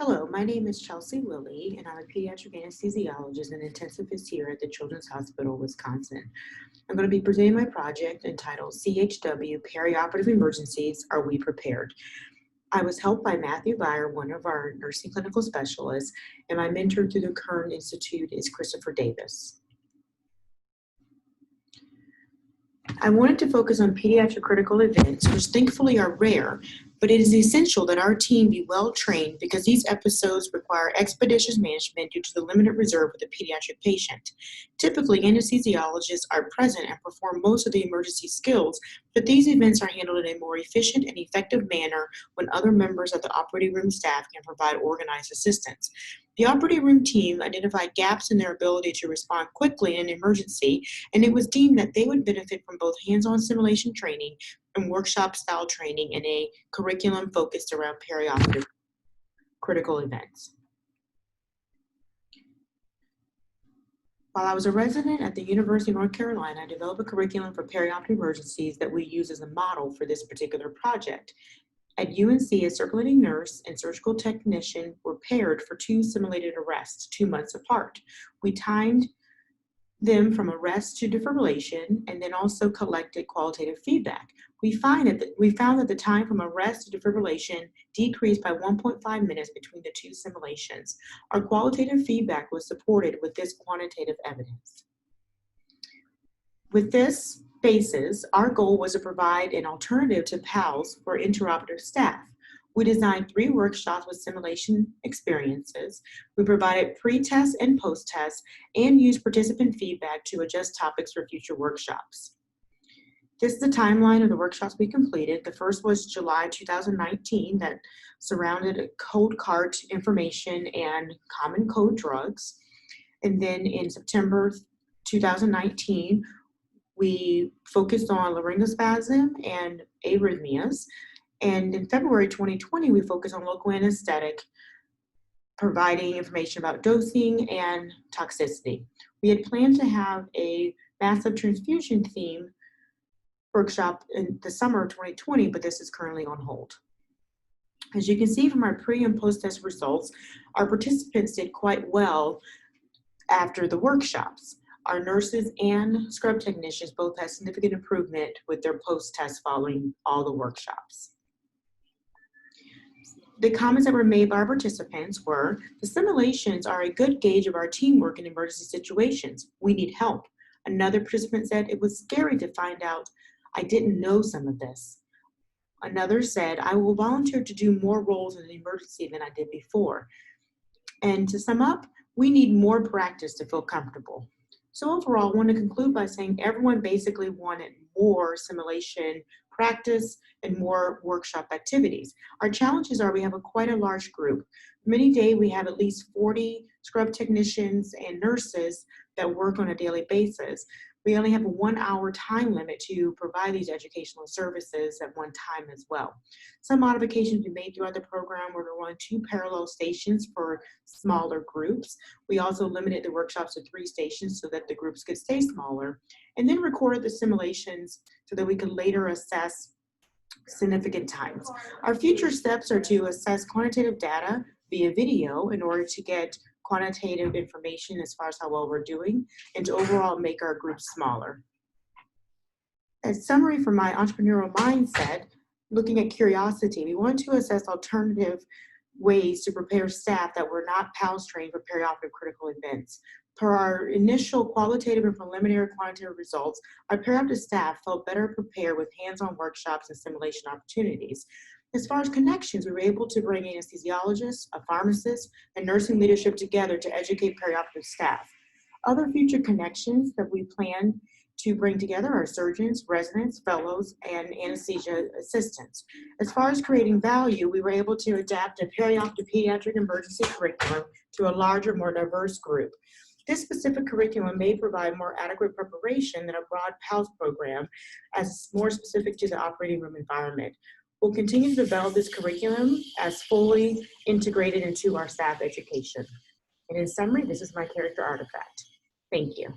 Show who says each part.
Speaker 1: Hello, my name is Chelsea Willie, and I'm a pediatric anesthesiologist and intensivist here at the Children's Hospital, Wisconsin. I'm going to be presenting my project entitled CHW, Perioperative Emergencies, Are We Prepared? I was helped by Matthew Byer, one of our nursing clinical specialists, and my mentor through the Kern Institute is Christopher Davis. I wanted to focus on pediatric critical events, which thankfully are rare, but it is essential that our team be well trained because these episodes require expeditious management due to the limited reserve of the pediatric patient. Typically, anesthesiologists are present and perform most of the emergency skills, but these events are handled in a more efficient and effective manner when other members of the operating room staff can provide organized assistance. The operating room team identified gaps in their ability to respond quickly in an emergency, and it was deemed that they would benefit from both hands-on simulation training and workshop-style training in a curriculum focused around perioperative critical events. While I was a resident at the University of North Carolina, I developed a curriculum for perioperative emergencies that we use as a model for this particular project. At UNC, a circulating nurse and surgical technician were paired for 2 simulated arrests 2 months apart. We timed them from arrest to defibrillation and then also collected qualitative feedback. We found that the time from arrest to defibrillation decreased by 1.5 minutes between the 2 simulations. Our qualitative feedback was supported with this quantitative evidence. With this basis, our goal was to provide an alternative to PALS for interoperative staff. We designed 3 workshops with simulation experiences. We provided pre-test and post-test and used participant feedback to adjust topics for future workshops. This is the timeline of the workshops we completed. The first was July 2019 that surrounded code cart information and common code drugs. And then in September 2019, we focused on laryngospasm and arrhythmias. And in February 2020, we focused on local anesthetic, providing information about dosing and toxicity. We had planned to have a massive transfusion theme workshop in the summer of 2020, but this is currently on hold. As you can see from our pre and post-test results, our participants did quite well after the workshops. Our nurses and scrub technicians both had significant improvement with their post-test following all the workshops. The comments that were made by our participants were, the simulations are a good gauge of our teamwork in emergency situations. We need help. Another participant said, it was scary to find out I didn't know some of this. Another said, I will volunteer to do more roles in an emergency than I did before. And to sum up, we need more practice to feel comfortable. So overall, I want to conclude by saying everyone basically wanted more simulation practice and more workshop activities. Our challenges are we have quite a large group. Many days we have at least 40 scrub technicians and nurses that work on a daily basis. We only have a 1-hour time limit to provide these educational services at one time as well. Some modifications we made throughout the program were to run 2 parallel stations for smaller groups. We also limited the workshops to 3 stations so that the groups could stay smaller, and then recorded the simulations so that we could later assess significant times. Our future steps are to assess quantitative data via video in order to get quantitative information as far as how well we're doing, and to overall make our groups smaller. As summary for my entrepreneurial mindset, looking at curiosity, we want to assess alternative ways to prepare staff that were not PALS trained for perioperative critical events. Per our initial qualitative and preliminary quantitative results, our perioperative staff felt better prepared with hands-on workshops and simulation opportunities. As far as connections, we were able to bring anesthesiologists, a pharmacist, and nursing leadership together to educate perioperative staff. Other future connections that we plan to bring together are surgeons, residents, fellows, and anesthesia assistants. As far as creating value, we were able to adapt a perioperative pediatric emergency curriculum to a larger, more diverse group. This specific curriculum may provide more adequate preparation than a broad PALS program, as more specific to the operating room environment. We'll continue to develop this curriculum as fully integrated into our staff education. And in summary, this is my character artifact. Thank you.